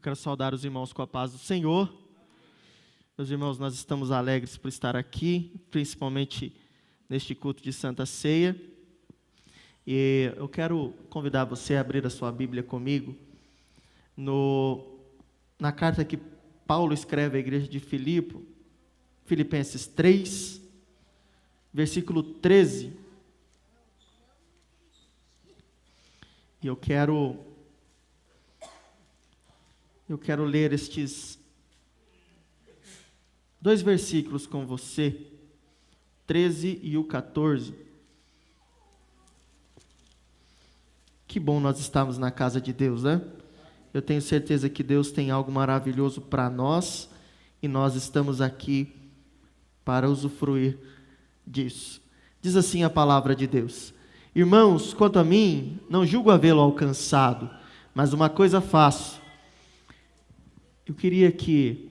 quero saudar os irmãos com a paz do Senhor. Meus irmãos, nós estamos alegres por estar aqui, principalmente neste culto de Santa Ceia. E eu quero convidar você a abrir a sua Bíblia comigo na carta que Paulo escreve à igreja de Filipenses 3, versículo 13. E eu quero ler estes dois versículos com você, 13 e o 14. Que bom nós estarmos na casa de Deus, né? Eu tenho certeza que Deus tem algo maravilhoso para nós e nós estamos aqui para usufruir disso. Diz assim a palavra de Deus: Irmãos, quanto a mim, não julgo havê-lo alcançado, mas uma coisa faço. Eu queria que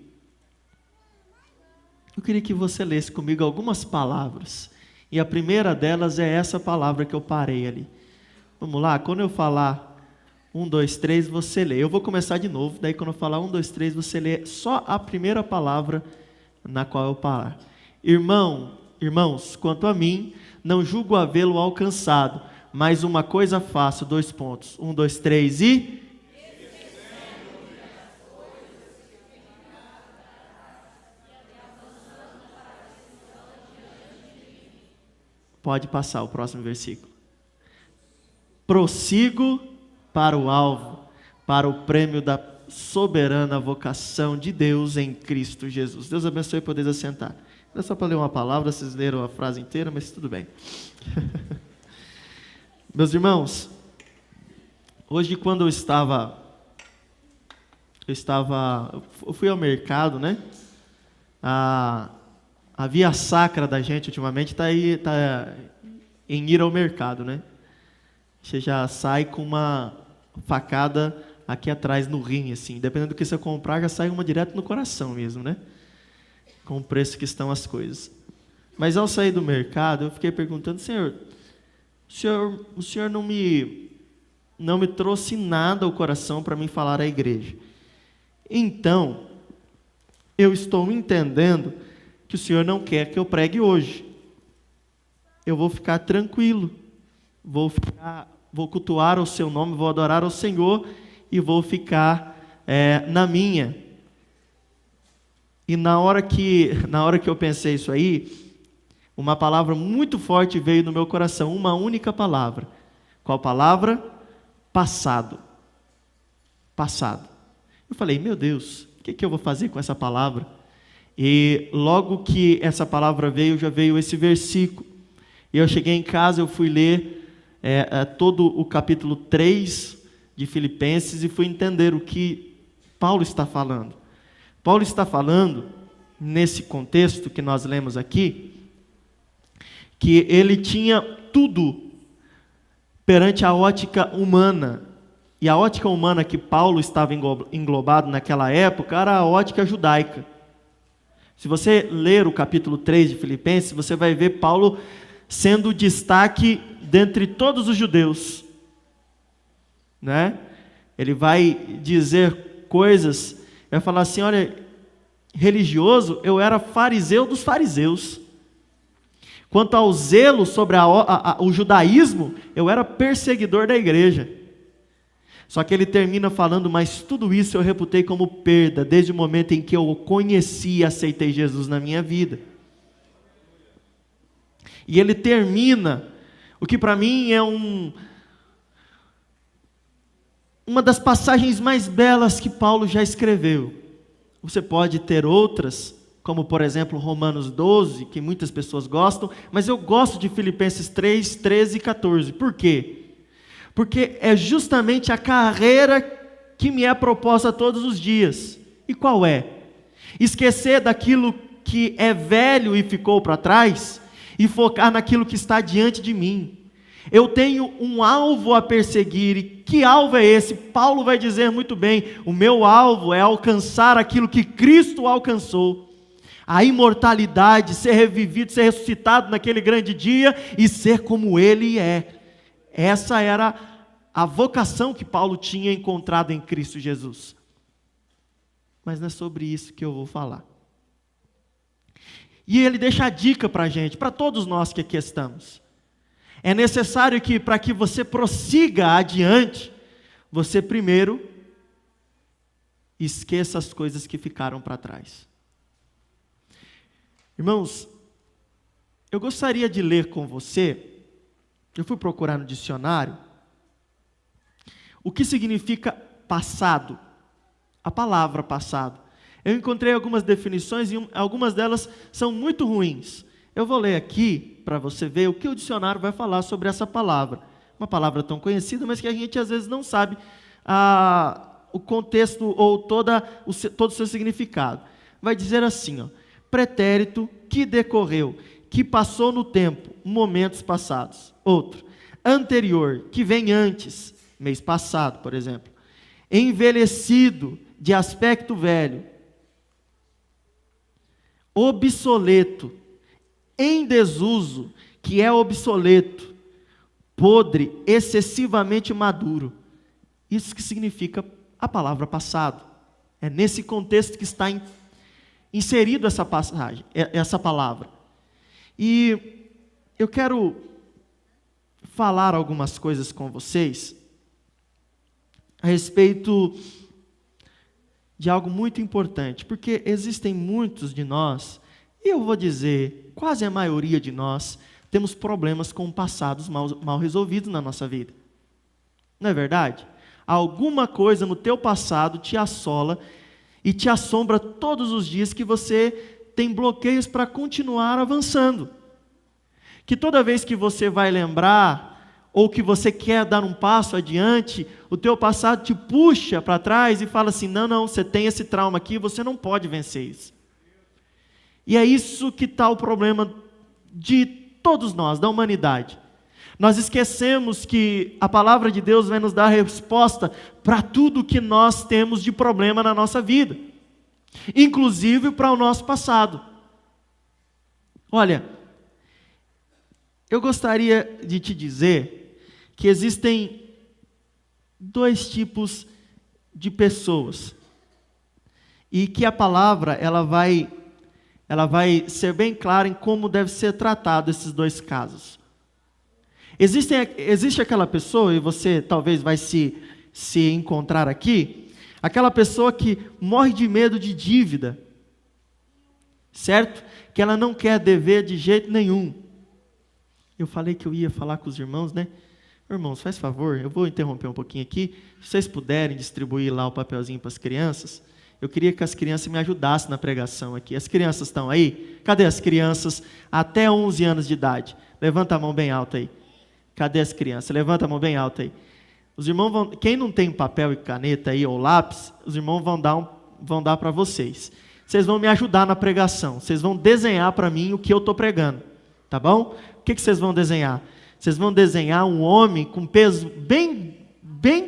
você lesse comigo algumas palavras. E a primeira delas é essa palavra que eu parei ali. Vamos lá, quando eu falar 1, 2, 3, você lê. Eu vou começar de novo, daí quando eu falar 1, 2, 3, você lê só a primeira palavra na qual eu parar. Irmãos, quanto a mim, não julgo havê-lo alcançado, mas uma coisa faço, 2 pontos. 1, 2, 3 e... Pode passar o próximo versículo. Prossigo para o alvo, para o prêmio da soberana vocação de Deus em Cristo Jesus. Deus abençoe e poder assentar. Não é só para ler uma palavra, vocês leram a frase inteira, mas tudo bem. Meus irmãos, hoje quando eu fui ao mercado, né? A via sacra da gente ultimamente está em ir ao mercado, né? Você já sai com uma facada aqui atrás no rim, assim. Dependendo do que você comprar, já sai uma direto no coração mesmo, né? Com o preço que estão as coisas. Mas ao sair do mercado, eu fiquei perguntando: o senhor não me trouxe nada ao coração para me falar à igreja. Então, eu estou entendendo que o Senhor não quer que eu pregue hoje. Eu vou ficar tranquilo, vou cultuar o seu nome, vou adorar ao Senhor e vou ficar na minha. E na hora que eu pensei isso aí, uma palavra muito forte veio no meu coração, uma única palavra. Qual palavra? Passado. Passado. Eu falei: meu Deus, o que eu vou fazer com essa palavra? E logo que essa palavra veio, já veio esse versículo. E eu cheguei em casa, eu fui ler todo o capítulo 3 de Filipenses e fui entender o que Paulo está falando. Paulo está falando, nesse contexto que nós lemos aqui, que ele tinha tudo perante a ótica humana. E a ótica humana que Paulo estava englobado naquela época era a ótica judaica. Se você ler o capítulo 3 de Filipenses, você vai ver Paulo sendo o destaque dentre todos os judeus, né? Ele vai dizer coisas, vai falar assim: olha, religioso, eu era fariseu dos fariseus. Quanto ao zelo sobre o judaísmo, eu era perseguidor da igreja. Só que ele termina falando: mas tudo isso eu reputei como perda, desde o momento em que eu o conheci e aceitei Jesus na minha vida. E ele termina, o que para mim é uma das passagens mais belas que Paulo já escreveu. Você pode ter outras, como por exemplo Romanos 12, que muitas pessoas gostam, mas eu gosto de Filipenses 3, 13 e 14. Por quê? Porque é justamente a carreira que me é proposta todos os dias. E qual é? Esquecer daquilo que é velho e ficou para trás e focar naquilo que está diante de mim. Eu tenho um alvo a perseguir. E que alvo é esse? Paulo vai dizer muito bem: o meu alvo é alcançar aquilo que Cristo alcançou. A imortalidade, ser revivido, ser ressuscitado naquele grande dia e ser como Ele é. Essa era a vocação que Paulo tinha encontrado em Cristo Jesus. Mas não é sobre isso que eu vou falar. E ele deixa a dica para a gente, para todos nós que aqui estamos. É necessário que, para que você prossiga adiante, você primeiro esqueça as coisas que ficaram para trás. Irmãos, eu gostaria de ler com você, eu fui procurar no dicionário, o que significa passado, a palavra passado. Eu encontrei algumas definições e algumas delas são muito ruins. Eu vou ler aqui para você ver o que o dicionário vai falar sobre essa palavra. Uma palavra tão conhecida, mas que a gente às vezes não sabe o contexto ou todo o seu significado. Vai dizer assim, ó, pretérito que decorreu, que passou no tempo, momentos passados. Outro, anterior, que vem antes, mês passado, por exemplo. Envelhecido, de aspecto velho. Obsoleto, em desuso, que é obsoleto. Podre, excessivamente maduro. Isso que significa a palavra passado. É nesse contexto que está inserido essa passagem, essa palavra. E eu quero falar algumas coisas com vocês a respeito de algo muito importante, porque existem muitos de nós, e eu vou dizer, quase a maioria de nós, temos problemas com passados mal resolvidos na nossa vida. Não é verdade? Alguma coisa no teu passado te assola e te assombra todos os dias que você tem bloqueios para continuar avançando. Que toda vez que você vai lembrar, ou que você quer dar um passo adiante, o teu passado te puxa para trás e fala assim, não, você tem esse trauma aqui, você não pode vencer isso. E é isso que está o problema de todos nós, da humanidade. Nós esquecemos que a palavra de Deus vai nos dar resposta para tudo que nós temos de problema na nossa vida, inclusive para o nosso passado. Olha, eu gostaria de te dizer que existem dois tipos de pessoas, e que a palavra ela vai ser bem clara em como deve ser tratado esses dois casos. Existe aquela pessoa, e você talvez vai se encontrar aqui, aquela pessoa que morre de medo de dívida, certo? Que ela não quer dever de jeito nenhum. Eu falei que eu ia falar com os irmãos, né? Irmãos, faz favor, eu vou interromper um pouquinho aqui. Se vocês puderem distribuir lá o papelzinho para as crianças, eu queria que as crianças me ajudassem na pregação aqui. As crianças estão aí? Cadê as crianças até 11 anos de idade? Levanta a mão bem alta aí. Cadê as crianças? Levanta a mão bem alta aí. Os irmãos vão, quem não tem papel e caneta aí ou lápis, os irmãos vão dar para vocês. Vocês vão me ajudar na pregação. Vocês vão desenhar para mim o que eu estou pregando. Tá bom? O que vocês vão desenhar? Vocês vão desenhar um homem com peso bem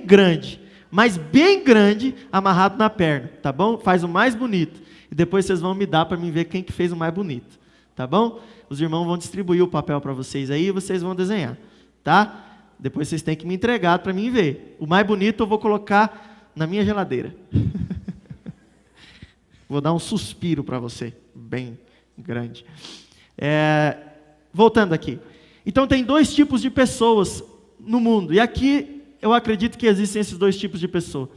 grande, mas bem grande, amarrado na perna, tá bom? Faz o mais bonito. E depois vocês vão me dar para mim ver quem que fez o mais bonito, tá bom? Os irmãos vão distribuir o papel para vocês aí e vocês vão desenhar, tá? Depois vocês têm que me entregar para mim ver. O mais bonito eu vou colocar na minha geladeira. Vou dar um suspiro para você, bem grande. Voltando aqui. Então tem dois tipos de pessoas no mundo. E aqui eu acredito que existem esses dois tipos de pessoas.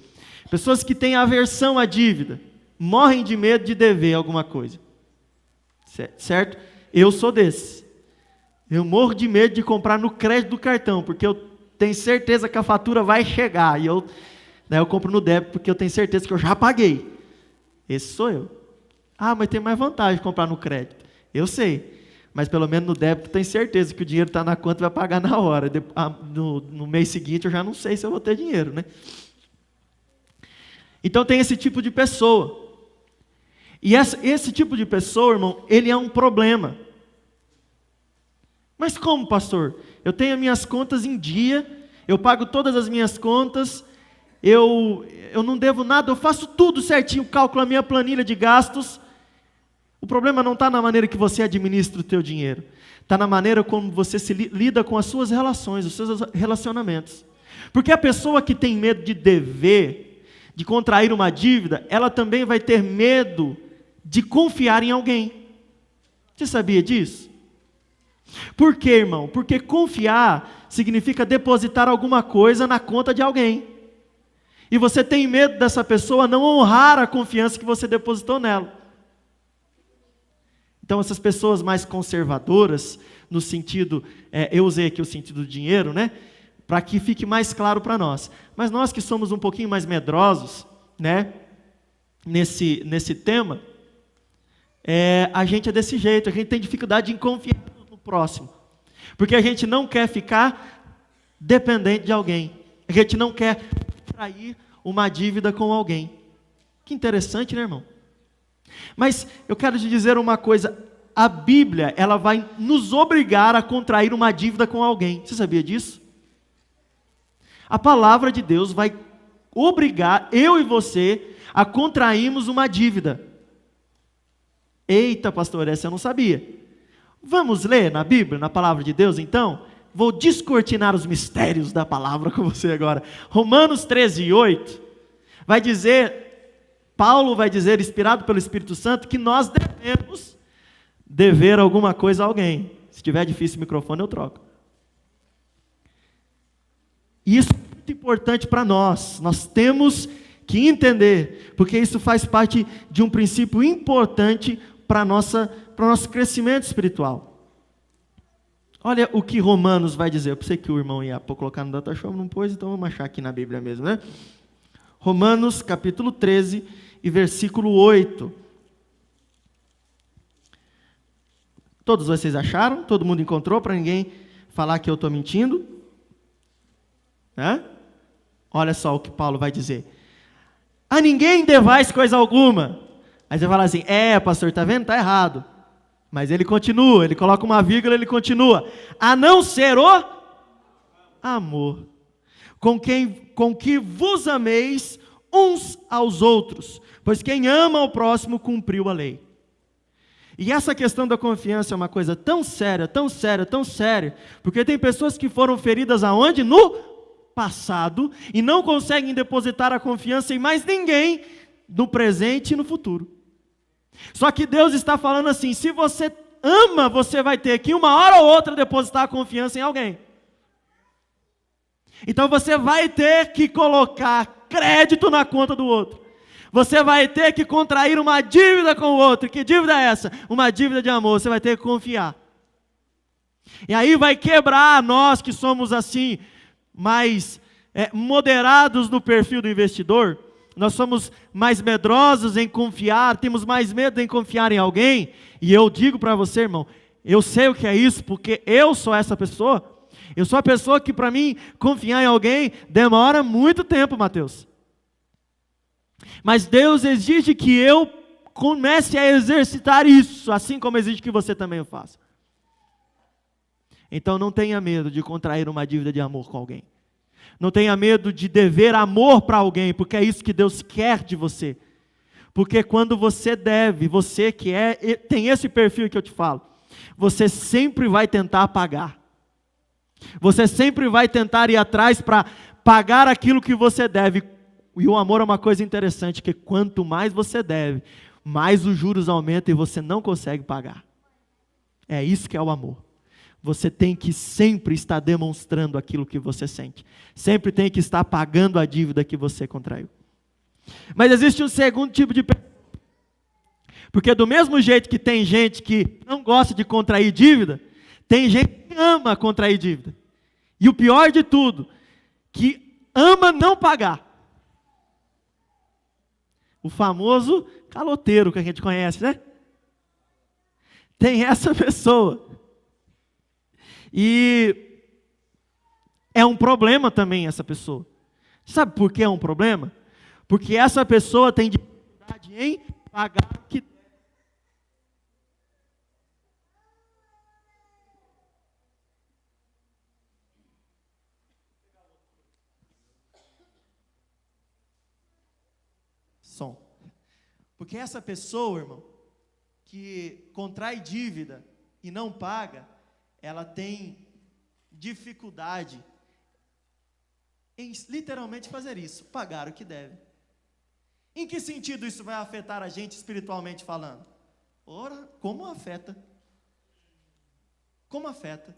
Pessoas que têm aversão à dívida. Morrem de medo de dever alguma coisa. Certo? Eu sou desse. Eu morro de medo de comprar no crédito do cartão, porque eu tenho certeza que a fatura vai chegar. E eu compro no débito, porque eu tenho certeza que eu já paguei. Esse sou eu. Ah, mas tem mais vantagem de comprar no crédito. Eu sei. Mas pelo menos no débito tem certeza que o dinheiro está na conta e vai pagar na hora. No mês seguinte eu já não sei se eu vou ter dinheiro, né? Então tem esse tipo de pessoa. E esse tipo de pessoa, irmão, ele é um problema. Mas como, pastor? Eu tenho as minhas contas em dia, eu pago todas as minhas contas, eu não devo nada, eu faço tudo certinho, calculo a minha planilha de gastos. O problema não está na maneira que você administra o teu dinheiro. Está na maneira como você se lida com as suas relações, os seus relacionamentos. Porque a pessoa que tem medo de dever, de contrair uma dívida, ela também vai ter medo de confiar em alguém. Você sabia disso? Por quê, irmão? Porque confiar significa depositar alguma coisa na conta de alguém. E você tem medo dessa pessoa não honrar a confiança que você depositou nela. Então essas pessoas mais conservadoras, no sentido, eu usei aqui o sentido do dinheiro, né? Para que fique mais claro para nós. Mas nós que somos um pouquinho mais medrosos, né? Nesse tema, a gente é desse jeito, a gente tem dificuldade em confiar no próximo. Porque a gente não quer ficar dependente de alguém. A gente não quer trair uma dívida com alguém. Que interessante, né, irmão? Mas eu quero te dizer uma coisa, a Bíblia, ela vai nos obrigar a contrair uma dívida com alguém. Você sabia disso? A palavra de Deus vai obrigar eu e você a contrairmos uma dívida. Eita, pastor, essa eu não sabia. Vamos ler na Bíblia, na palavra de Deus, então? Vou descortinar os mistérios da palavra com você agora. Romanos 13:8 vai dizer, Paulo vai dizer, inspirado pelo Espírito Santo, que nós devemos dever alguma coisa a alguém. Se tiver difícil o microfone, eu troco. Isso é muito importante para nós. Nós temos que entender, porque isso faz parte de um princípio importante para o nosso crescimento espiritual. Olha o que Romanos vai dizer. Eu pensei que o irmão ia colocar no DataShow, não pôs, então vamos achar aqui na Bíblia mesmo, né? Romanos capítulo 13 e versículo 8. Todos vocês acharam? Todo mundo encontrou, para ninguém falar que eu estou mentindo? Olha só o que Paulo vai dizer. A ninguém devais coisa alguma. Aí você fala assim, pastor, está vendo? Está errado. Mas ele continua, ele coloca uma vírgula, ele continua. A não ser o amor, com que vos ameis uns aos outros, pois quem ama ao próximo cumpriu a lei. E essa questão da confiança é uma coisa tão séria, tão séria, tão séria, porque tem pessoas que foram feridas aonde? No passado, e não conseguem depositar a confiança em mais ninguém, no presente e no futuro. Só que Deus está falando assim, se você ama, você vai ter que uma hora ou outra depositar a confiança em alguém. Então você vai ter que colocar crédito na conta do outro. Você vai ter que contrair uma dívida com o outro. Que dívida é essa? Uma dívida de amor. Você vai ter que confiar. E aí vai quebrar nós que somos assim, mais moderados no perfil do investidor. Nós somos mais medrosos em confiar, temos mais medo em confiar em alguém. E eu digo para você, irmão, eu sei o que é isso, porque eu sou essa pessoa. Eu sou a pessoa que, para mim, confiar em alguém demora muito tempo, Mateus. Mas Deus exige que eu comece a exercitar isso, assim como exige que você também o faça. Então não tenha medo de contrair uma dívida de amor com alguém. Não tenha medo de dever amor para alguém, porque é isso que Deus quer de você. Porque quando você deve, você que tem esse perfil que eu te falo, você sempre vai tentar pagar. Você sempre vai tentar ir atrás para pagar aquilo que você deve. E o amor é uma coisa interessante, que quanto mais você deve, mais os juros aumentam e você não consegue pagar. É isso que é o amor. Você tem que sempre estar demonstrando aquilo que você sente. Sempre tem que estar pagando a dívida que você contraiu. Mas existe um segundo tipo de pessoa. Porque do mesmo jeito que tem gente que não gosta de contrair dívida, tem gente que ama contrair dívida. E o pior de tudo, que ama não pagar. O famoso caloteiro que a gente conhece, né? Tem essa pessoa. E é um problema também essa pessoa. Sabe por que é um problema? Porque essa pessoa tem dificuldade em pagar o que deve. Som. Porque essa pessoa, irmão, que contrai dívida e não paga, ela tem dificuldade em literalmente fazer isso, pagar o que deve. Em que sentido isso vai afetar a gente espiritualmente falando? Ora, como afeta? Como afeta?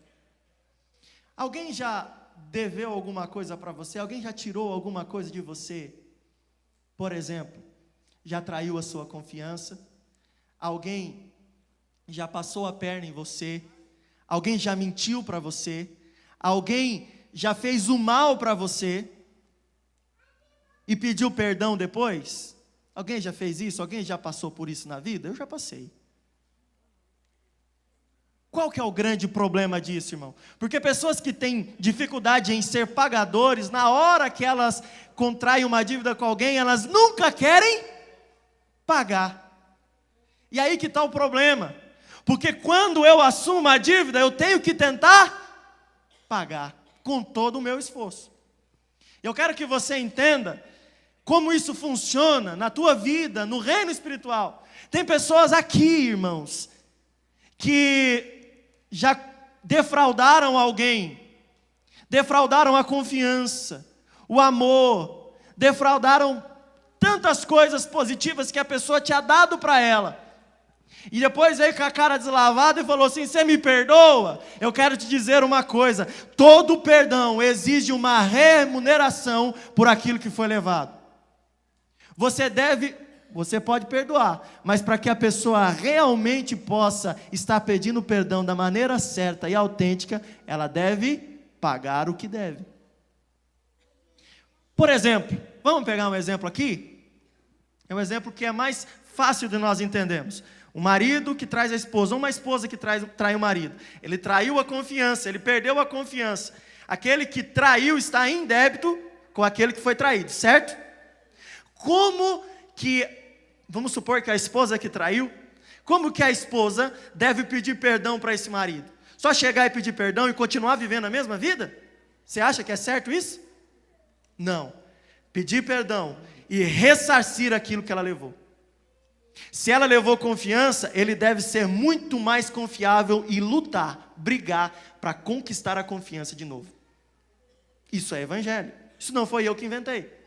Alguém já deveu alguma coisa para você? Alguém já tirou alguma coisa de você? Por exemplo, já traiu a sua confiança? Alguém já passou a perna em você? Alguém já mentiu para você? Alguém já fez o mal para você e pediu perdão depois? Alguém já fez isso? Alguém já passou por isso na vida? Eu já passei. Qual que é o grande problema disso, irmão? Porque pessoas que têm dificuldade em ser pagadores, na hora que elas contraem uma dívida com alguém, elas nunca querem pagar. E aí que está o problema. Porque quando eu assumo a dívida, eu tenho que tentar pagar com todo o meu esforço. Eu quero que você entenda como isso funciona na tua vida, no reino espiritual. Tem pessoas aqui, irmãos, que já defraudaram alguém, defraudaram a confiança, o amor, defraudaram tantas coisas positivas que a pessoa tinha dado para ela. E depois veio com a cara deslavada e falou assim: você me perdoa? Eu quero te dizer uma coisa: todo perdão exige uma remuneração por aquilo que foi levado. Você pode perdoar, mas para que a pessoa realmente possa estar pedindo perdão da maneira certa e autêntica, ela deve pagar o que deve. Por exemplo, vamos pegar um exemplo aqui? É um exemplo que é mais fácil de nós entendermos. Um marido que traz a esposa, uma esposa que trai o marido. Ele traiu a confiança, ele perdeu a confiança. Aquele que traiu está em débito com aquele que foi traído, certo? Como que, vamos supor que a esposa que traiu, como que a esposa deve pedir perdão para esse marido? Só chegar e pedir perdão e continuar vivendo a mesma vida? Você acha que é certo isso? Não. Pedir perdão e ressarcir aquilo que ela levou. Se ela levou confiança, ele deve ser muito mais confiável e lutar, brigar para conquistar a confiança de novo. Isso é evangelho. Isso não foi eu que inventei.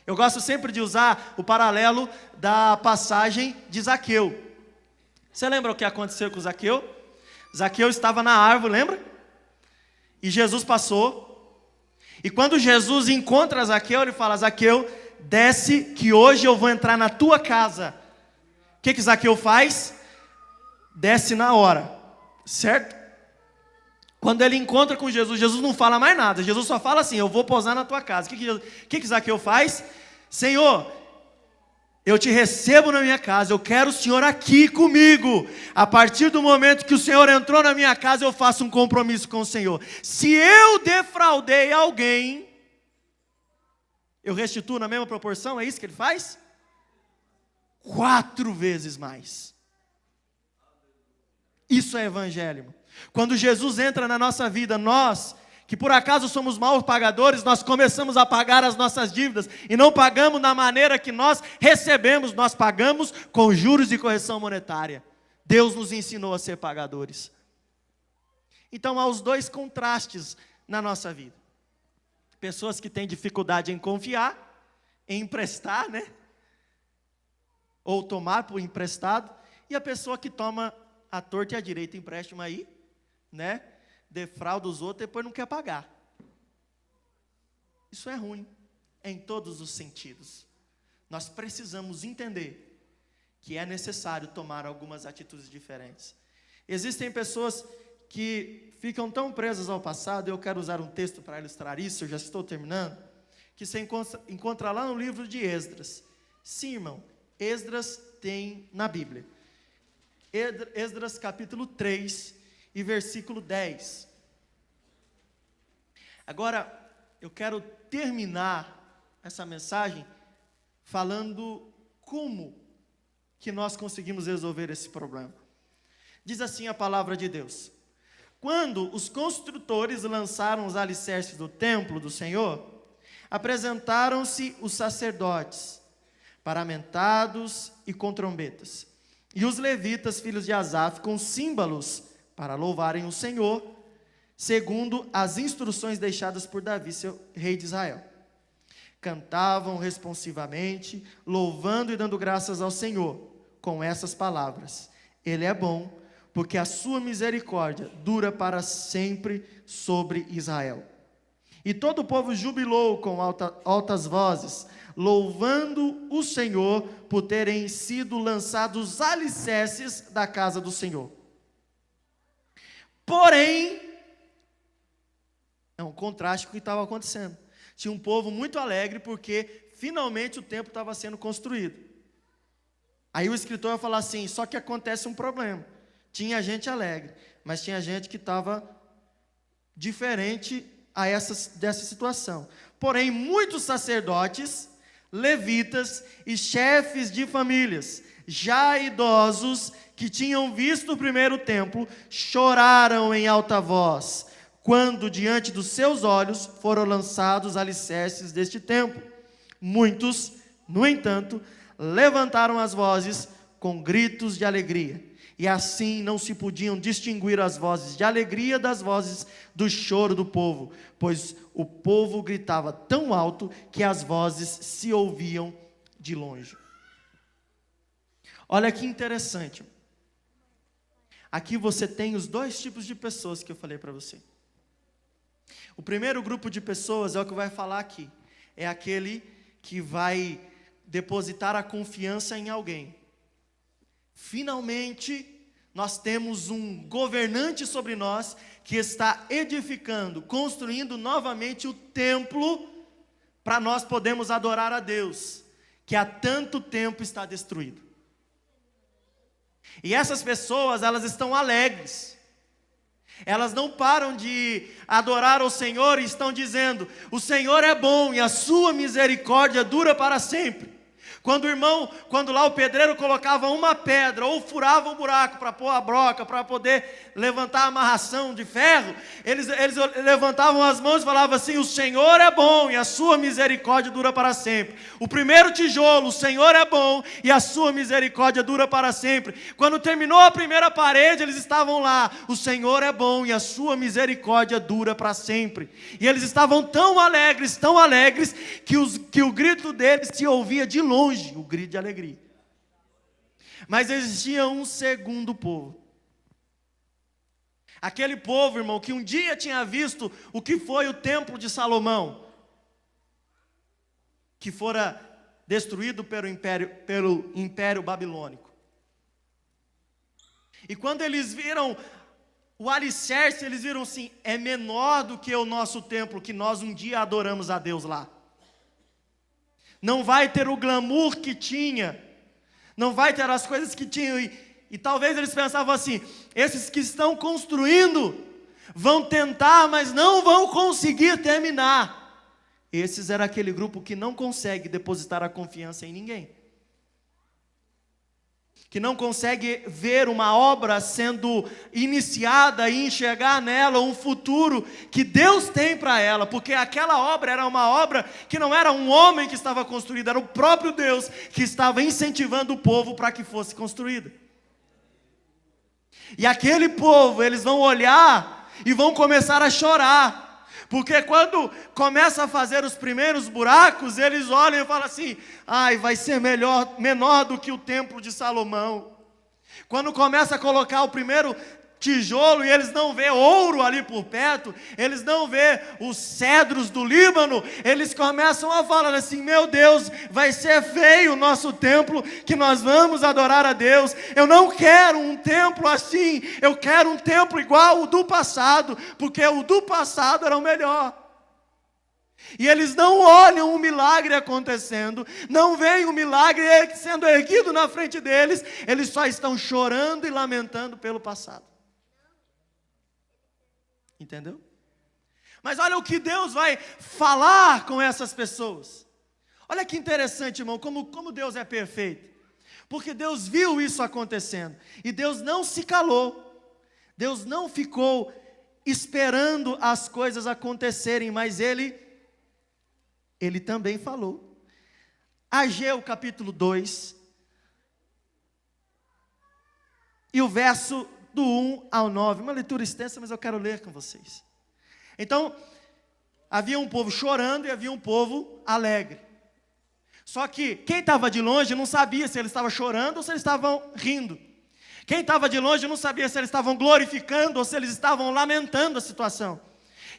Eu gosto sempre de usar o paralelo da passagem de Zaqueu. Você lembra o que aconteceu com Zaqueu? Zaqueu estava na árvore, lembra? E Jesus passou. E quando Jesus encontra Zaqueu, ele fala: Zaqueu, desce que hoje eu vou entrar na tua casa. O que Zaqueu faz? Desce na hora, certo? Quando ele encontra com Jesus, Jesus não fala mais nada. Jesus só fala assim: eu vou posar na tua casa. O que Zaqueu faz? Senhor, eu te recebo na minha casa, eu quero o Senhor aqui comigo. A partir do momento que o Senhor entrou na minha casa, eu faço um compromisso com o Senhor. Se eu defraudei alguém, eu restituo na mesma proporção, é isso que ele faz? 4 vezes mais. Isso é evangelho. Quando Jesus entra na nossa vida, nós, que por acaso somos maus pagadores, nós começamos a pagar as nossas dívidas, e não pagamos da maneira que nós recebemos, nós pagamos com juros e correção monetária. Deus nos ensinou a ser pagadores. Então há os dois contrastes na nossa vida. Pessoas que têm dificuldade em confiar, em emprestar, né? Ou tomar por emprestado, e a pessoa que toma a torta e a direita empréstimo aí, né? Defrauda os outros e depois não quer pagar. Isso é ruim, em todos os sentidos. Nós precisamos entender que é necessário tomar algumas atitudes diferentes. Existem pessoas que ficam tão presas ao passado, eu quero usar um texto para ilustrar isso, eu já estou terminando, que você encontra lá no livro de Esdras. Sim, irmão, Esdras tem na Bíblia. Esdras capítulo 3 e versículo 10. Agora, eu quero terminar essa mensagem falando como que nós conseguimos resolver esse problema. Diz assim a palavra de Deus: quando os construtores lançaram os alicerces do templo do Senhor, apresentaram-se os sacerdotes, paramentados e com trombetas, e os levitas, filhos de Asaf, com símbolos para louvarem o Senhor, segundo as instruções deixadas por Davi, rei de Israel. Cantavam responsivamente, louvando e dando graças ao Senhor, com essas palavras: Ele é bom, porque a sua misericórdia dura para sempre sobre Israel. E todo o povo jubilou com altas vozes, louvando o Senhor por terem sido lançados os alicerces da casa do Senhor. Porém, é um contraste com o que estava acontecendo. Tinha um povo muito alegre porque finalmente o templo estava sendo construído. Aí o escritor vai falar assim: só que acontece um problema. Tinha gente alegre, mas tinha gente que estava diferente dessa situação. Porém, muitos sacerdotes, levitas e chefes de famílias, já idosos, que tinham visto o primeiro templo, choraram em alta voz, quando diante dos seus olhos foram lançados os alicerces deste templo. Muitos, no entanto, levantaram as vozes com gritos de alegria, e assim não se podiam distinguir as vozes de alegria das vozes do choro do povo, pois o povo gritava tão alto que as vozes se ouviam de longe. Olha que interessante. Aqui você tem os dois tipos de pessoas que eu falei para você. O primeiro grupo de pessoas é o que vai falar aqui. É aquele que vai depositar a confiança em alguém. Finalmente, nós temos um governante sobre nós que está edificando, construindo novamente o templo para nós podermos adorar a Deus, que há tanto tempo está destruído. E essas pessoas, elas estão alegres. Elas não param de adorar ao Senhor e estão dizendo: o Senhor é bom e a sua misericórdia dura para sempre. Quando lá o pedreiro colocava uma pedra ou furava um buraco para pôr a broca, para poder levantar a amarração de ferro, eles levantavam as mãos e falavam assim: o Senhor é bom e a sua misericórdia dura para sempre. O primeiro tijolo: o Senhor é bom e a sua misericórdia dura para sempre. Quando terminou a primeira parede, eles estavam lá: o Senhor é bom e a sua misericórdia dura para sempre. E eles estavam tão alegres, que o grito deles se ouvia de longe, o grito de alegria. Mas existia um segundo povo. Aquele povo, irmão, que um dia tinha visto o que foi o templo de Salomão, que fora destruído pelo império babilônico. E quando eles viram o alicerce, eles viram assim: é menor do que o nosso templo, que nós um dia adoramos a Deus lá. Não vai ter o glamour que tinha, não vai ter as coisas que tinham. E talvez eles pensavam assim: esses que estão construindo vão tentar, mas não vão conseguir terminar. Esses era aquele grupo que não consegue depositar a confiança em ninguém, que não consegue ver uma obra sendo iniciada e enxergar nela um futuro que Deus tem para ela, porque aquela obra era uma obra que não era um homem que estava construída, era o próprio Deus que estava incentivando o povo para que fosse construída. E aquele povo, eles vão olhar e vão começar a chorar, porque quando começa a fazer os primeiros buracos, eles olham e falam assim: ai, vai ser menor do que o templo de Salomão. Quando começa a colocar o primeiro tijolo e eles não vê ouro ali por perto, eles não vê os cedros do Líbano, eles começam a falar assim: meu Deus, vai ser feio o nosso templo que nós vamos adorar a Deus. Eu não quero um templo assim, eu quero um templo igual o do passado, porque o do passado era o melhor. E eles não olham o milagre acontecendo, não veem o milagre sendo erguido na frente deles, eles só estão chorando e lamentando pelo passado. Entendeu? Mas olha o que Deus vai falar com essas pessoas. Olha que interessante, irmão, como Deus é perfeito. Porque Deus viu isso acontecendo. E Deus não se calou. Deus não ficou esperando as coisas acontecerem, mas Ele também falou. Ageu capítulo 2. E o verso do 1 ao 9, uma leitura extensa, mas eu quero ler com vocês. Então, havia um povo chorando e havia um povo alegre. Só que quem estava de longe não sabia se eles estavam chorando ou se eles estavam rindo. Quem estava de longe não sabia se eles estavam glorificando ou se eles estavam lamentando a situação.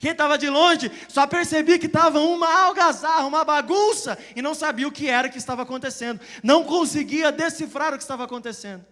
Quem estava de longe só percebia que estava uma algazarra, uma bagunça, e não sabia o que era que estava acontecendo. Não conseguia decifrar o que estava acontecendo.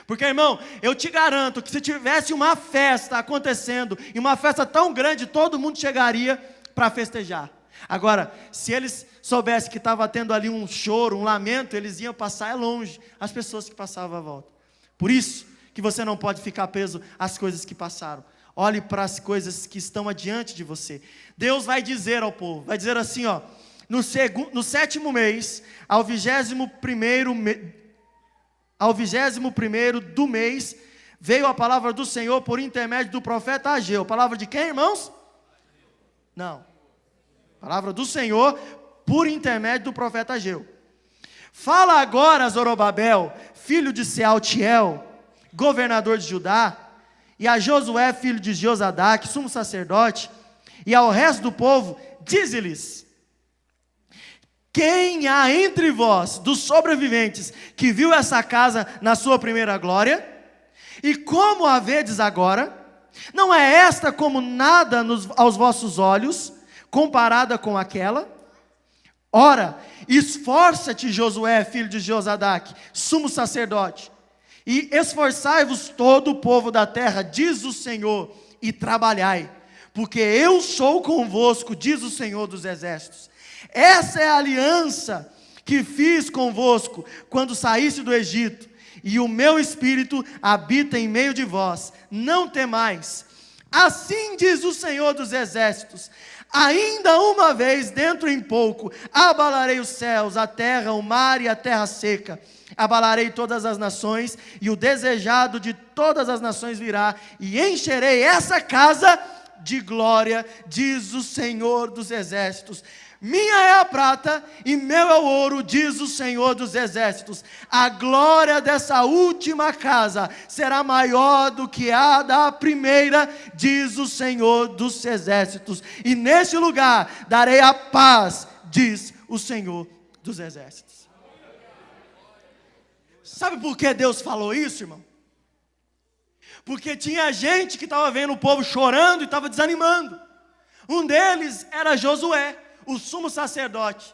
Porque, irmão, eu te garanto que se tivesse uma festa acontecendo, e uma festa tão grande, todo mundo chegaria para festejar. Agora, se eles soubessem que estava tendo ali um choro, um lamento, eles iam passar longe, as pessoas que passavam à volta. Por isso que você não pode ficar preso às coisas que passaram. Olhe para as coisas que estão adiante de você. Deus vai dizer ao povo, vai dizer assim, ó, no 7º mês, ao 21º do mês, veio a palavra do Senhor por intermédio do profeta Ageu. Palavra de quem, irmãos? Não. Palavra do Senhor por intermédio do profeta Ageu. Fala agora a Zorobabel, filho de Sealtiel, governador de Judá, e a Josué, filho de Josadaque, sumo sacerdote, e ao resto do povo, dize-lhes: quem há entre vós, dos sobreviventes, que viu essa casa na sua primeira glória? E como a vedes agora? Não é esta como nada aos vossos olhos, comparada com aquela? Ora, esforça-te, Josué, filho de Josadaque, sumo sacerdote, e esforçai-vos todo o povo da terra, diz o Senhor, e trabalhai, porque eu sou convosco, diz o Senhor dos exércitos. Essa é a aliança que fiz convosco quando saíste do Egito, e o meu espírito habita em meio de vós. Não temais. Assim diz o Senhor dos exércitos: ainda uma vez, dentro em pouco, abalarei os céus, a terra, o mar e a terra seca. Abalarei todas as nações, e o desejado de todas as nações virá, e encherei essa casa de glória, diz o Senhor dos exércitos. Minha é a prata e meu é o ouro, diz o Senhor dos exércitos. A glória dessa última casa será maior do que a da primeira, diz o Senhor dos exércitos. E neste lugar darei a paz, diz o Senhor dos exércitos. Sabe por que Deus falou isso, irmão? Porque tinha gente que estava vendo o povo chorando e estava desanimando. Um deles era Josué, o sumo sacerdote,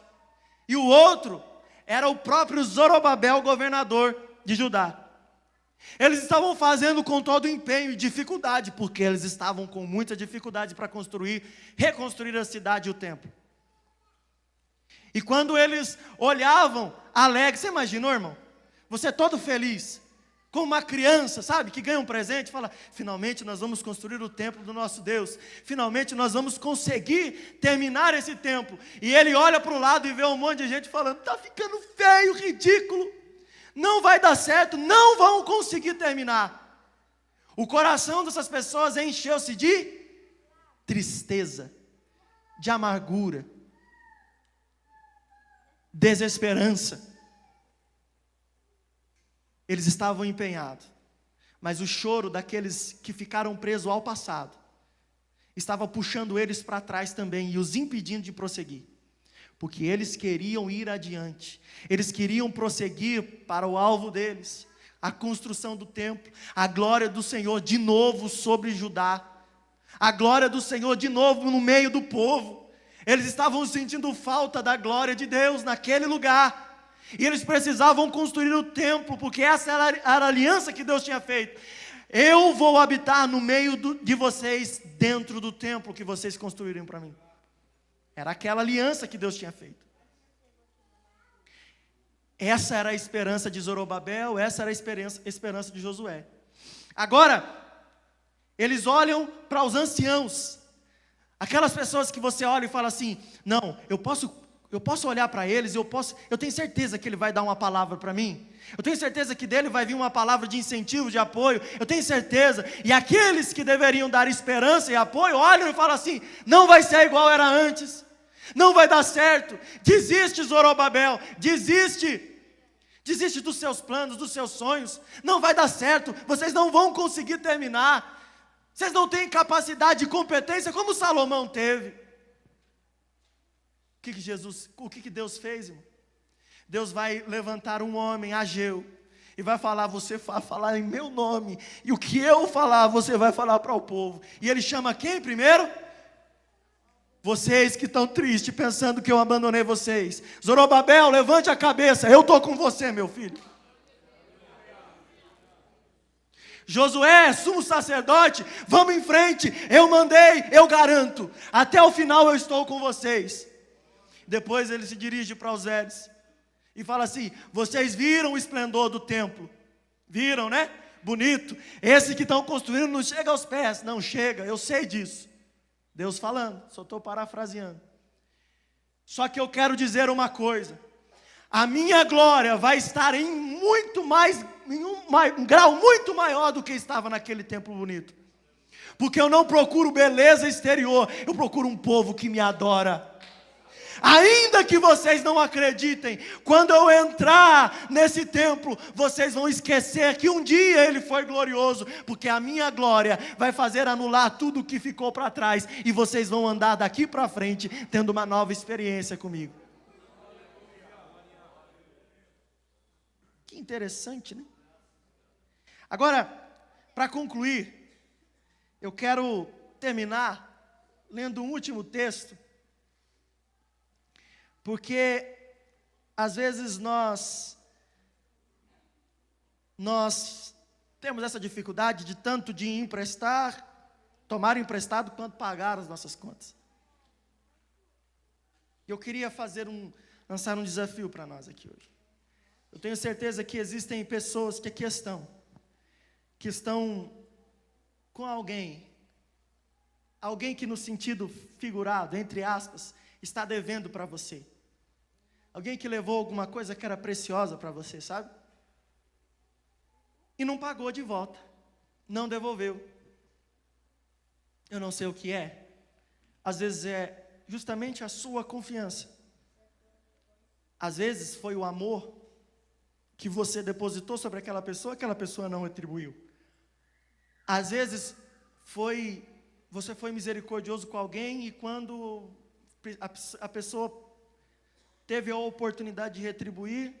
e o outro era o próprio Zorobabel, governador de Judá. Eles estavam fazendo com todo empenho e dificuldade, porque eles estavam com muita dificuldade para reconstruir a cidade e o templo. E quando eles olhavam alegres, você imaginou, irmão? Você todo feliz, como uma criança, sabe, que ganha um presente, fala: finalmente nós vamos construir o templo do nosso Deus, finalmente nós vamos conseguir terminar esse templo. E ele olha para o lado e vê um monte de gente falando: está ficando feio, ridículo, não vai dar certo, não vão conseguir terminar. O coração dessas pessoas encheu-se de tristeza, de amargura, desesperança. Eles estavam empenhados, mas o choro daqueles que ficaram presos ao passado estava puxando eles para trás também e os impedindo de prosseguir, porque eles queriam ir adiante, eles queriam prosseguir para o alvo deles, a construção do templo, a glória do Senhor de novo sobre Judá, a glória do Senhor de novo no meio do povo. Eles estavam sentindo falta da glória de Deus naquele lugar. E eles precisavam construir o templo, porque essa era a aliança que Deus tinha feito. Eu vou habitar no meio de vocês, dentro do templo que vocês construíram para mim. Era aquela aliança que Deus tinha feito. Essa era a esperança de Zorobabel, essa era a esperança de Josué. Agora, eles olham para os anciãos, aquelas pessoas que você olha e fala assim: não, eu posso olhar para eles, eu tenho certeza que ele vai dar uma palavra para mim, eu tenho certeza que dele vai vir uma palavra de incentivo, de apoio, eu tenho certeza. E aqueles que deveriam dar esperança e apoio, olham e falam assim: não vai ser igual era antes, não vai dar certo, desiste, Zorobabel, desiste dos seus planos, dos seus sonhos, não vai dar certo, vocês não vão conseguir terminar, vocês não têm capacidade e competência como Salomão teve. O que Deus fez, irmão? Deus vai levantar um homem, Ageu, e vai falar, você vai falar em meu nome, e o que eu falar, você vai falar para o povo. E ele chama quem primeiro? Vocês que estão tristes, pensando que eu abandonei vocês. Zorobabel, levante a cabeça, eu estou com você, meu filho. Josué, sumo sacerdote, vamos em frente, eu mandei, eu garanto, até o final eu estou com vocês. Depois ele se dirige para os velhos e fala assim, vocês viram o esplendor do templo? Viram, né? Bonito. Esse que estão construindo não chega aos pés. Não chega, eu sei disso. Deus falando, só estou parafraseando. Só que eu quero dizer uma coisa. A minha glória vai estar em um grau muito maior do que estava naquele templo bonito. Porque eu não procuro beleza exterior, eu procuro um povo que me adora. Ainda que vocês não acreditem, quando eu entrar nesse templo, vocês vão esquecer que um dia ele foi glorioso, porque a minha glória vai fazer anular tudo o que ficou para trás, e vocês vão andar daqui para frente, tendo uma nova experiência comigo. Que interessante, né? Agora, para concluir, eu quero terminar lendo um último texto, porque às vezes nós temos essa dificuldade de tanto de emprestar, tomar emprestado, quanto pagar as nossas contas. Eu queria lançar um desafio para nós aqui hoje. Eu tenho certeza que existem pessoas que aqui estão com alguém que no sentido figurado, entre aspas, está devendo para você. Alguém que levou alguma coisa que era preciosa para você, sabe? E não pagou de volta, não devolveu. Eu não sei o que é. Às vezes é justamente a sua confiança. Às vezes foi o amor que você depositou sobre aquela pessoa não retribuiu. Às vezes você foi misericordioso com alguém e quando a pessoa teve a oportunidade de retribuir,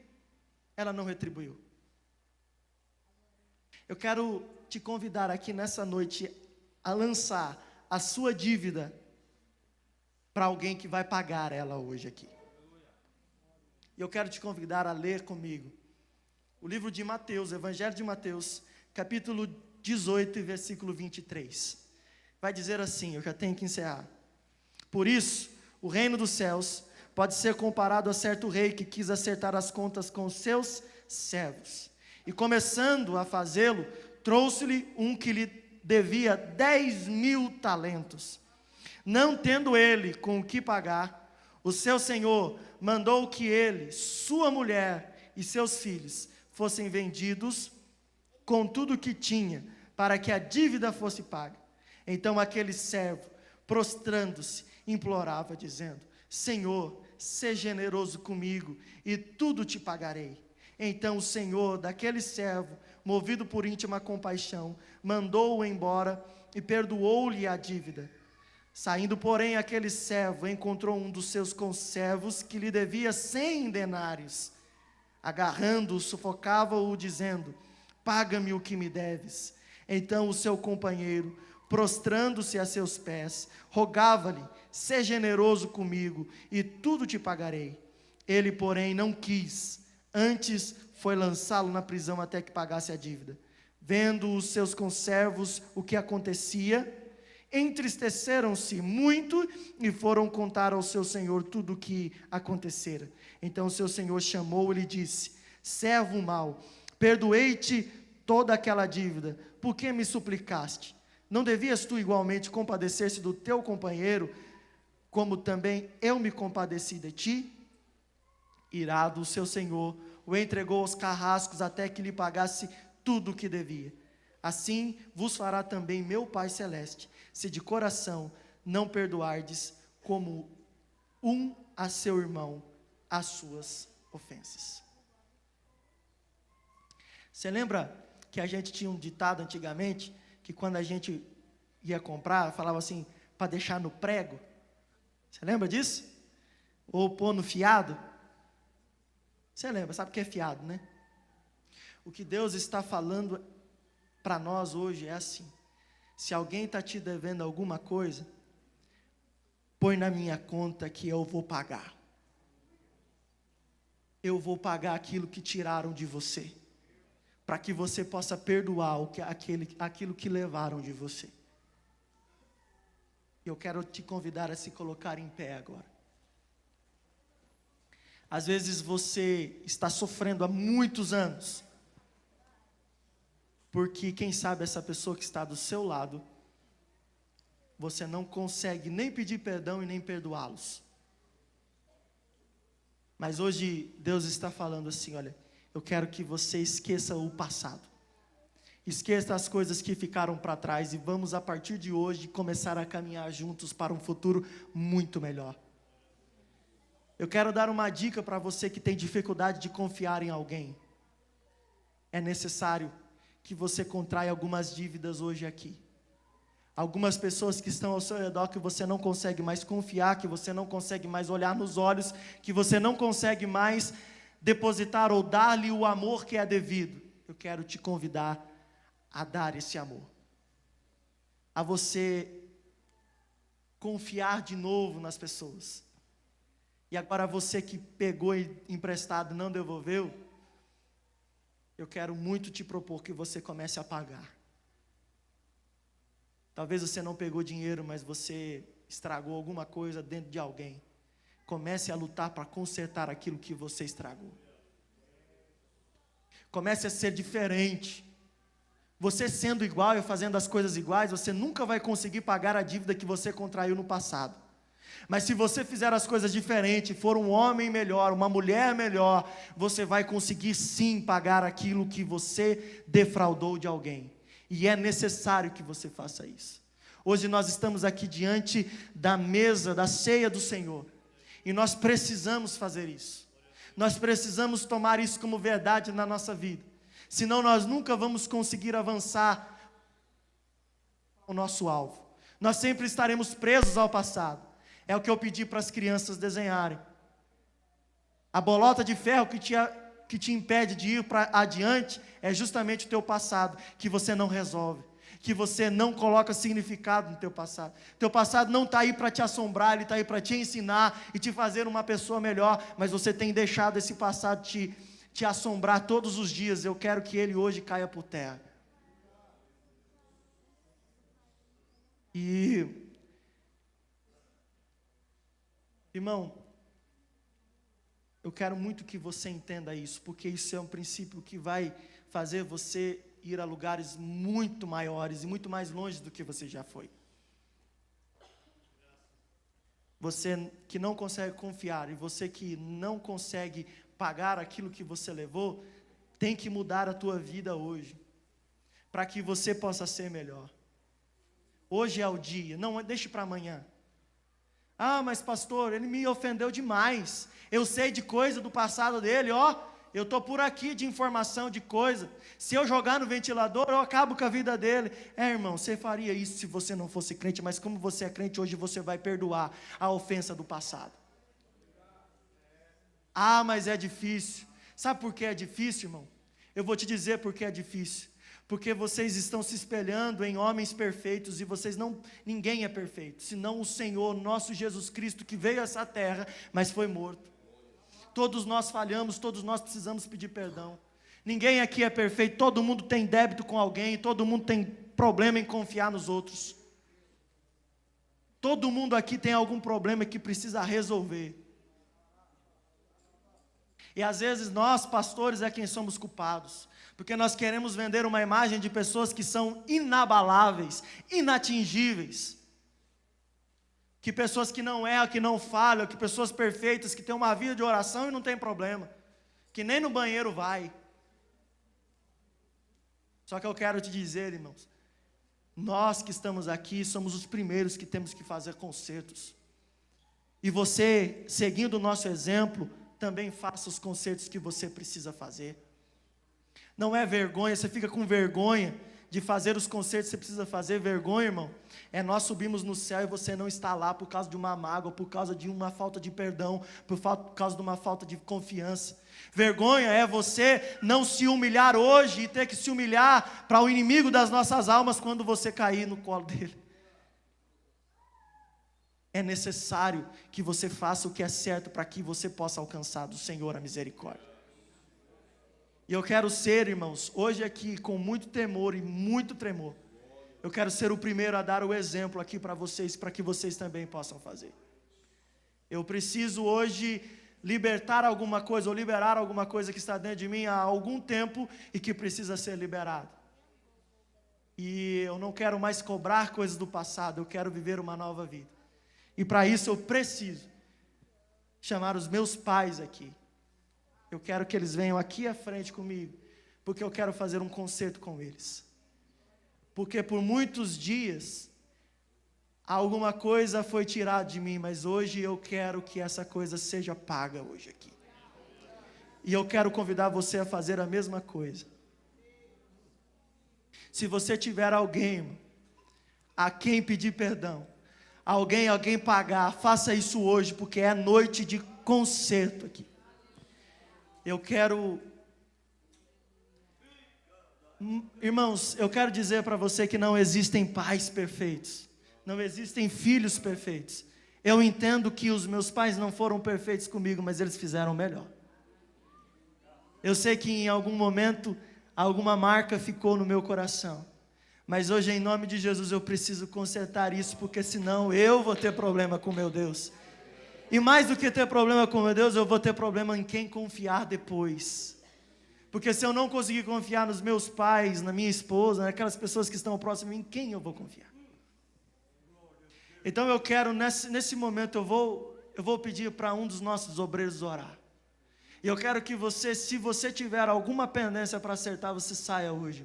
ela não retribuiu. Eu quero te convidar aqui nessa noite a lançar a sua dívida para alguém que vai pagar ela hoje aqui. E eu quero te convidar a ler comigo o livro de Mateus, Evangelho de Mateus, capítulo 18, versículo 23. Vai dizer assim, eu já tenho que encerrar. Por isso, o reino dos céus pode ser comparado a certo rei que quis acertar as contas com os seus servos. E começando a fazê-lo, trouxe-lhe um que lhe devia 10.000 talentos. Não tendo ele com o que pagar, o seu senhor mandou que ele, sua mulher e seus filhos fossem vendidos com tudo o que tinha, para que a dívida fosse paga. Então aquele servo, prostrando-se, implorava, dizendo, Senhor, seja generoso comigo, e tudo te pagarei. Então o senhor daquele servo, movido por íntima compaixão, mandou-o embora e perdoou-lhe a dívida. Saindo, porém, aquele servo encontrou um dos seus conservos que lhe devia 100 denários. Agarrando-o, sufocava-o, dizendo, paga-me o que me deves. Então o seu companheiro, prostrando-se a seus pés, rogava-lhe, seja generoso comigo, e tudo te pagarei. Ele, porém, não quis, antes foi lançá-lo na prisão até que pagasse a dívida. Vendo os seus conservos o que acontecia, entristeceram-se muito e foram contar ao seu senhor tudo o que acontecera. Então o seu senhor chamou-o e lhe disse, servo mau, perdoei-te toda aquela dívida, por que me suplicaste? Não devias tu igualmente compadecer-se do teu companheiro, como também eu me compadeci de ti? Irado, o seu senhor o entregou aos carrascos até que lhe pagasse tudo o que devia. Assim vos fará também meu Pai Celeste, se de coração não perdoardes como um a seu irmão as suas ofensas. Você lembra que a gente tinha um ditado antigamente, que quando a gente ia comprar, falava assim, para deixar no prego? Você lembra disso? Ou pôr no fiado. Você lembra, sabe o que é fiado, né? O que Deus está falando para nós hoje é assim: se alguém está te devendo alguma coisa, põe na minha conta que eu vou pagar. Eu vou pagar aquilo que tiraram de você, para que você possa perdoar aquilo que levaram de você. Eu quero te convidar a se colocar em pé agora. Às vezes você está sofrendo há muitos anos, porque quem sabe essa pessoa que está do seu lado, você não consegue nem pedir perdão e nem perdoá-los. Mas hoje Deus está falando assim: olha, eu quero que você esqueça o passado. Esqueça as coisas que ficaram para trás e vamos a partir de hoje começar a caminhar juntos para um futuro muito melhor. Eu quero dar uma dica para você que tem dificuldade de confiar em alguém. É necessário que você contraia algumas dívidas hoje aqui. Algumas pessoas que estão ao seu redor que você não consegue mais confiar, que você não consegue mais olhar nos olhos, que você não consegue mais depositar ou dar-lhe o amor que é devido. Eu quero te convidar a dar esse amor. A você confiar de novo nas pessoas. E agora você que pegou emprestado e não devolveu, eu quero muito te propor que você comece a pagar. Talvez você não pegou dinheiro, mas você estragou alguma coisa dentro de alguém. Comece a lutar para consertar aquilo que você estragou. Comece a ser diferente. Você sendo igual e fazendo as coisas iguais, você nunca vai conseguir pagar a dívida que você contraiu no passado. Mas se você fizer as coisas diferentes, for um homem melhor, uma mulher melhor, você vai conseguir sim pagar aquilo que você defraudou de alguém. E é necessário que você faça isso. Hoje nós estamos aqui diante da mesa, da ceia do Senhor. E nós precisamos fazer isso. Nós precisamos tomar isso como verdade na nossa vida. Senão nós nunca vamos conseguir avançar o nosso alvo. Nós sempre estaremos presos ao passado. É o que eu pedi para as crianças desenharem. A bolota de ferro que te impede de ir para adiante é justamente o teu passado, que você não resolve, que você não coloca significado no teu passado. Teu passado não está aí para te assombrar, ele está aí para te ensinar e te fazer uma pessoa melhor, mas você tem deixado esse passado te assombrar todos os dias. Eu quero que ele hoje caia por terra. E irmão, eu quero muito que você entenda isso, porque isso é um princípio que vai fazer você ir a lugares muito maiores e muito mais longe do que você já foi. Você que não consegue confiar e você que não consegue pagar aquilo que você levou, tem que mudar a tua vida hoje, para que você possa ser melhor. Hoje é o dia, não deixe para amanhã. Ah, mas pastor, ele me ofendeu demais. Eu sei de coisa do passado dele, eu estou por aqui de informação, de coisa. Se eu jogar no ventilador, eu acabo com a vida dele. Irmão, você faria isso se você não fosse crente, mas como você é crente, hoje você vai perdoar a ofensa do passado. Ah, mas é difícil. Sabe por que é difícil, irmão? Eu vou te dizer por que é difícil. Porque vocês estão se espelhando em homens perfeitos, e ninguém é perfeito, senão o Senhor, nosso Jesus Cristo, que veio a essa terra, mas foi morto. Todos nós falhamos, todos nós precisamos pedir perdão. Ninguém aqui é perfeito, todo mundo tem débito com alguém, todo mundo tem problema em confiar nos outros. Todo mundo aqui tem algum problema que precisa resolver. E às vezes nós, pastores, é quem somos culpados, porque nós queremos vender uma imagem de pessoas que são inabaláveis, inatingíveis, que pessoas que não falham, que pessoas perfeitas, que têm uma vida de oração e não tem problema, que nem no banheiro vai. Só que eu quero te dizer, irmãos, nós que estamos aqui somos os primeiros que temos que fazer consertos. E você, seguindo o nosso exemplo, também faça os consertos que você precisa fazer. Não é vergonha, você fica com vergonha de fazer os concertos que você precisa fazer. Vergonha, irmão, é nós subimos no céu e você não está lá por causa de uma mágoa, por causa de uma falta de perdão, por causa de uma falta de confiança. Vergonha é você não se humilhar hoje e ter que se humilhar para o inimigo das nossas almas quando você cair no colo dele. É necessário que você faça o que é certo para que você possa alcançar do Senhor a misericórdia. E eu quero ser, irmãos, hoje aqui com muito temor e muito tremor, eu quero ser o primeiro a dar o exemplo aqui para que vocês também possam fazer. Eu preciso hoje libertar alguma coisa, ou liberar alguma coisa que está dentro de mim há algum tempo e que precisa ser liberado. E eu não quero mais cobrar coisas do passado, eu quero viver uma nova vida. E para isso eu preciso chamar os meus pais aqui. Eu quero que eles venham aqui à frente comigo, porque eu quero fazer um concerto com eles. Porque por muitos dias, alguma coisa foi tirada de mim, mas hoje eu quero que essa coisa seja paga hoje aqui. E eu quero convidar você a fazer a mesma coisa. Se você tiver alguém a quem pedir perdão, alguém pagar, faça isso hoje, porque é noite de concerto aqui. Eu quero, irmãos, eu quero dizer para você que não existem pais perfeitos, não existem filhos perfeitos. Eu entendo que os meus pais não foram perfeitos comigo, mas eles fizeram melhor. Eu sei que em algum momento, alguma marca ficou no meu coração, mas hoje em nome de Jesus eu preciso consertar isso, porque senão eu vou ter problema com meu Deus. E mais do que ter problema com meu Deus, eu vou ter problema em quem confiar depois. Porque se eu não conseguir confiar nos meus pais, na minha esposa, naquelas pessoas que estão próximas, em quem eu vou confiar? Então eu quero, nesse momento, eu vou pedir para um dos nossos obreiros orar. E eu quero que você, se você tiver alguma pendência para acertar, você saia hoje.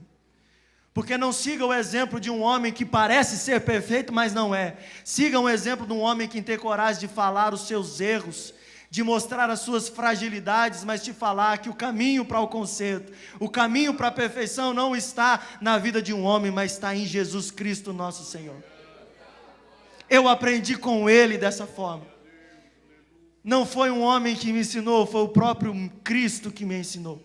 Porque não siga o exemplo de um homem que parece ser perfeito, mas não é. Siga o exemplo de um homem que tem coragem de falar os seus erros, de mostrar as suas fragilidades, mas de falar que o caminho para o conserto, o caminho para a perfeição não está na vida de um homem, mas está em Jesus Cristo nosso Senhor. Eu aprendi com Ele dessa forma. Não foi um homem que me ensinou, foi o próprio Cristo que me ensinou.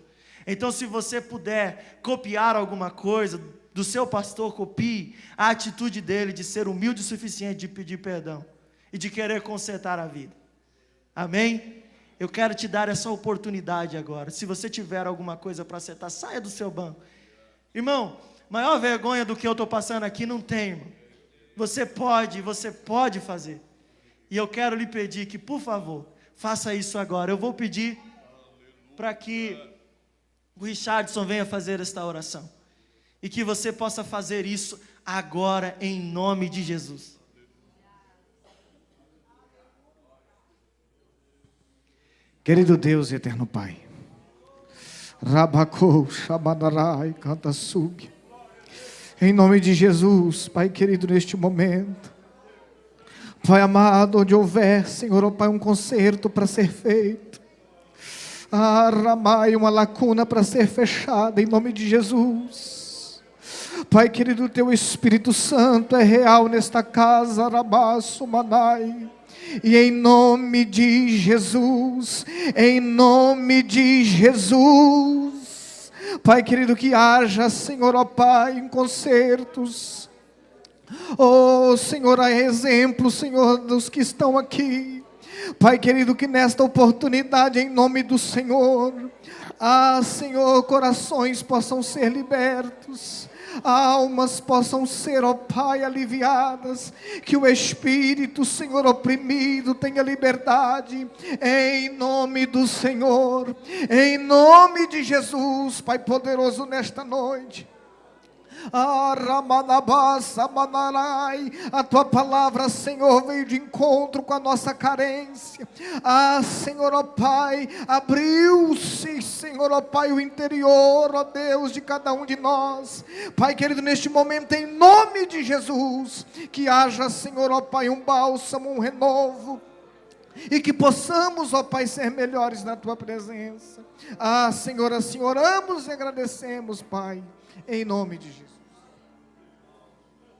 Então, se você puder copiar alguma coisa do seu pastor, copie a atitude dele de ser humilde o suficiente de pedir perdão e de querer consertar a vida. Amém? Eu quero te dar essa oportunidade agora. Se você tiver alguma coisa para acertar, saia do seu banco. Irmão, maior vergonha do que eu estou passando aqui não tem, irmão. Você pode fazer. E eu quero lhe pedir que, por favor, faça isso agora. Eu vou pedir para que o Richardson venha fazer esta oração. E que você possa fazer isso agora, em nome de Jesus. Querido Deus e eterno Pai, Rabacou, Shabadarai, canta sub. Em nome de Jesus, Pai querido, neste momento, Pai amado, onde houver, Senhor, ó Pai, um conserto para ser feito, Ramai, uma lacuna para ser fechada, em nome de Jesus. Pai querido, Teu Espírito Santo é real nesta casa, Rabaço, Manai. E em nome de Jesus, em nome de Jesus, Pai querido, que haja, Senhor, ó Pai, em concertos, oh Senhor, a exemplo, Senhor, dos que estão aqui, Pai querido, que nesta oportunidade, em nome do Senhor, Senhor, corações possam ser libertos, almas possam ser, ó Pai, aliviadas, que o espírito, Senhor, oprimido tenha liberdade, em nome do Senhor, em nome de Jesus, Pai poderoso, nesta noite. A Tua palavra, Senhor, veio de encontro com a nossa carência. Senhor, ó Pai, abriu-se, Senhor, ó Pai, o interior, ó Deus, de cada um de nós. Pai querido, neste momento, em nome de Jesus, que haja, Senhor, ó Pai, um bálsamo, um renovo, e que possamos, ó Pai, ser melhores na Tua presença. Senhor, assim oramos e agradecemos, Pai, em nome de Jesus.